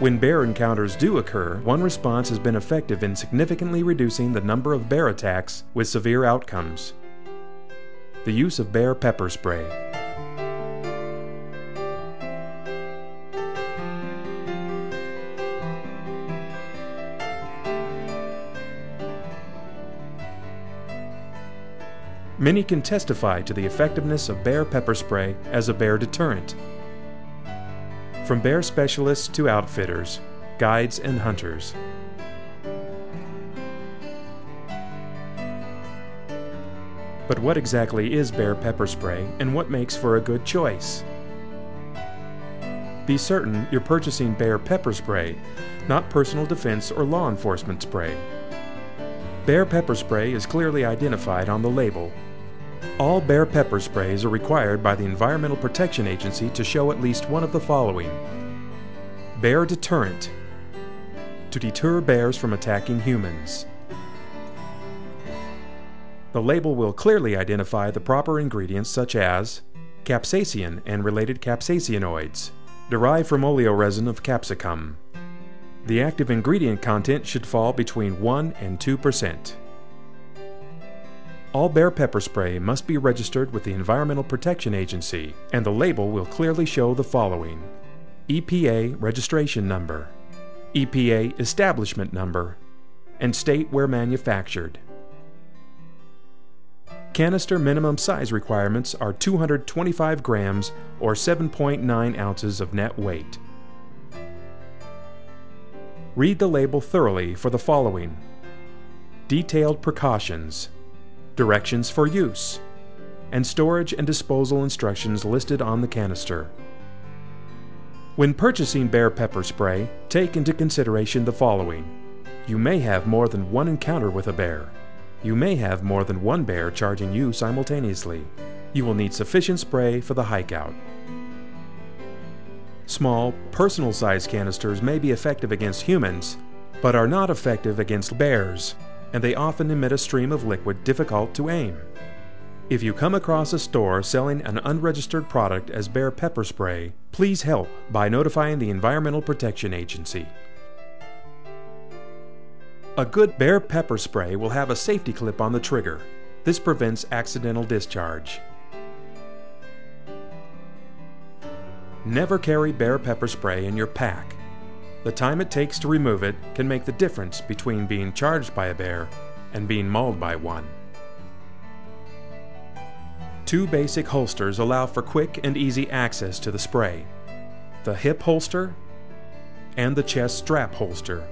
When bear encounters do occur, one response has been effective in significantly reducing the number of bear attacks with severe outcomes: the use of bear pepper spray. Many can testify to the effectiveness of bear pepper spray as a bear deterrent. From bear specialists to outfitters, guides, and hunters. But what exactly is bear pepper spray, and what makes for a good choice? Be certain you're purchasing bear pepper spray, not personal defense or law enforcement spray. Bear pepper spray is clearly identified on the label. All bear pepper sprays are required by the Environmental Protection Agency to show at least one of the following: bear deterrent, to deter bears from attacking humans. The label will clearly identify the proper ingredients such as capsaicin and related capsaicinoids, derived from oleoresin of capsicum. The active ingredient content should fall between 1 and 2%. All bear pepper spray must be registered with the Environmental Protection Agency, and the label will clearly show the following: EPA registration number, EPA establishment number, and state where manufactured. Canister minimum size requirements are 225 grams or 7.9 ounces of net weight. Read the label thoroughly for the following: detailed precautions, directions for use, and storage and disposal instructions listed on the canister. When purchasing bear pepper spray, take into consideration the following: you may have more than one encounter with a bear. You may have more than one bear charging you simultaneously. You will need sufficient spray for the hike-out. Small, personal-sized canisters may be effective against humans, but are not effective against bears, and they often emit a stream of liquid difficult to aim. If you come across a store selling an unregistered product as bear pepper spray, please help by notifying the Environmental Protection Agency. A good bear pepper spray will have a safety clip on the trigger. This prevents accidental discharge. Never carry bear pepper spray in your pack. The time it takes to remove it can make the difference between being charged by a bear and being mauled by one. Two basic holsters allow for quick and easy access to the spray: the hip holster and the chest strap holster.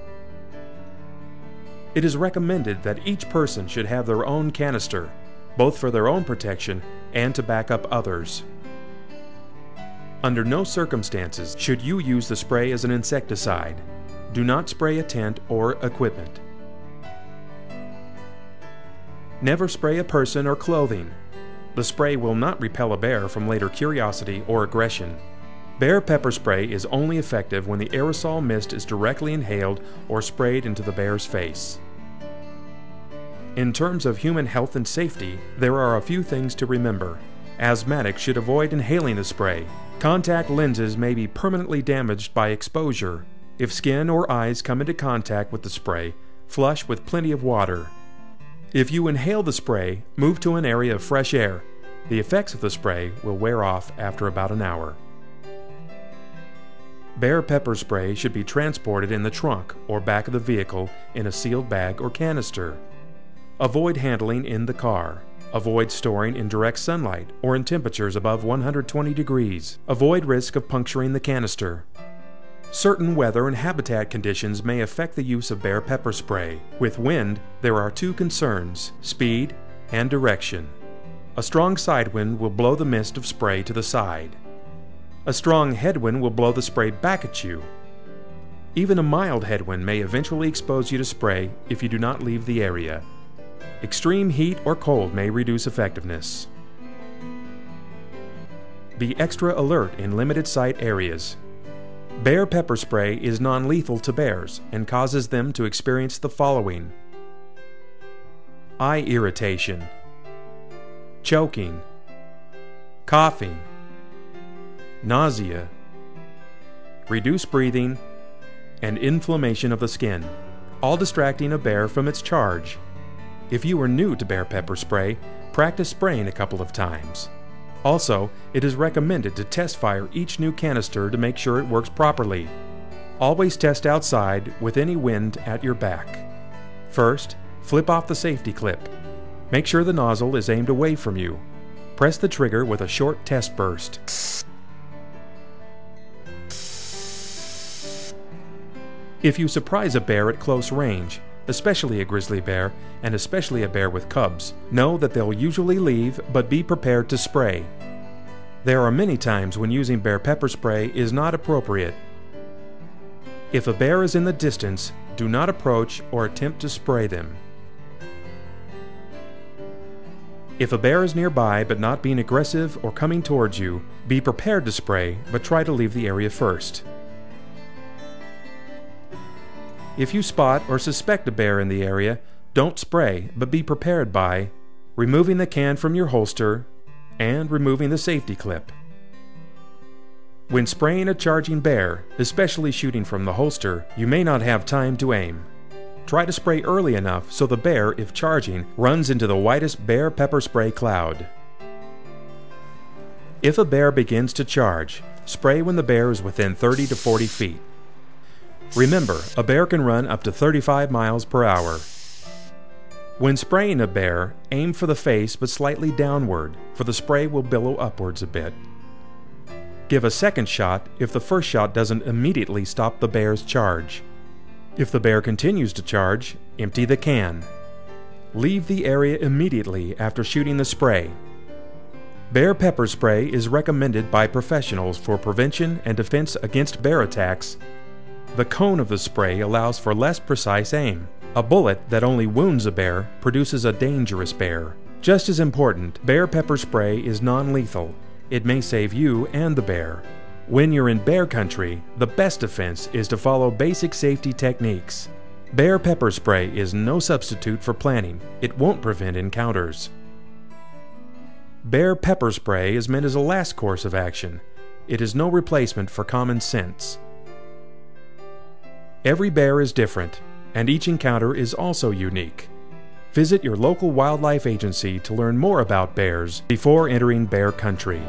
It is recommended that each person should have their own canister, both for their own protection and to back up others. Under no circumstances should you use the spray as an insecticide. Do not spray a tent or equipment. Never spray a person or clothing. The spray will not repel a bear from later curiosity or aggression. Bear pepper spray is only effective when the aerosol mist is directly inhaled or sprayed into the bear's face. In terms of human health and safety, there are a few things to remember. Asthmatics should avoid inhaling the spray. Contact lenses may be permanently damaged by exposure. If skin or eyes come into contact with the spray, flush with plenty of water. If you inhale the spray, move to an area of fresh air. The effects of the spray will wear off after about an hour. Bear pepper spray should be transported in the trunk or back of the vehicle in a sealed bag or canister. Avoid handling in the car. Avoid storing in direct sunlight or in temperatures above 120 degrees. Avoid risk of puncturing the canister. Certain weather and habitat conditions may affect the use of bear pepper spray. With wind, there are two concerns: speed and direction. A strong side wind will blow the mist of spray to the side. A strong headwind will blow the spray back at you. Even a mild headwind may eventually expose you to spray if you do not leave the area. Extreme heat or cold may reduce effectiveness. Be extra alert in limited sight areas. Bear pepper spray is non-lethal to bears and causes them to experience the following: eye irritation, choking, coughing, nausea, reduced breathing, and inflammation of the skin, all distracting a bear from its charge. If you are new to bear pepper spray, practice spraying a couple of times. Also, it is recommended to test fire each new canister to make sure it works properly. Always test outside with any wind at your back. First, flip off the safety clip. Make sure the nozzle is aimed away from you. Press the trigger with a short test burst. If you surprise a bear at close range, especially a grizzly bear, and especially a bear with cubs, know that they'll usually leave, but be prepared to spray. There are many times when using bear pepper spray is not appropriate. If a bear is in the distance, do not approach or attempt to spray them. If a bear is nearby but not being aggressive or coming towards you, be prepared to spray, but try to leave the area first. If you spot or suspect a bear in the area, don't spray, but be prepared by removing the can from your holster and removing the safety clip. When spraying a charging bear, especially shooting from the holster, you may not have time to aim. Try to spray early enough so the bear, if charging, runs into the whitest bear pepper spray cloud. If a bear begins to charge, spray when the bear is within 30 to 40 feet. Remember, a bear can run up to 35 miles per hour. When spraying a bear, aim for the face but slightly downward, for the spray will billow upwards a bit. Give a second shot if the first shot doesn't immediately stop the bear's charge. If the bear continues to charge, empty the can. Leave the area immediately after shooting the spray. Bear pepper spray is recommended by professionals for prevention and defense against bear attacks. The cone of the spray allows for less precise aim. A bullet that only wounds a bear produces a dangerous bear. Just as important, bear pepper spray is non-lethal. It may save you and the bear. When you're in bear country, the best defense is to follow basic safety techniques. Bear pepper spray is no substitute for planning. It won't prevent encounters. Bear pepper spray is meant as a last course of action. It is no replacement for common sense. Every bear is different, and each encounter is also unique. Visit your local wildlife agency to learn more about bears before entering bear country.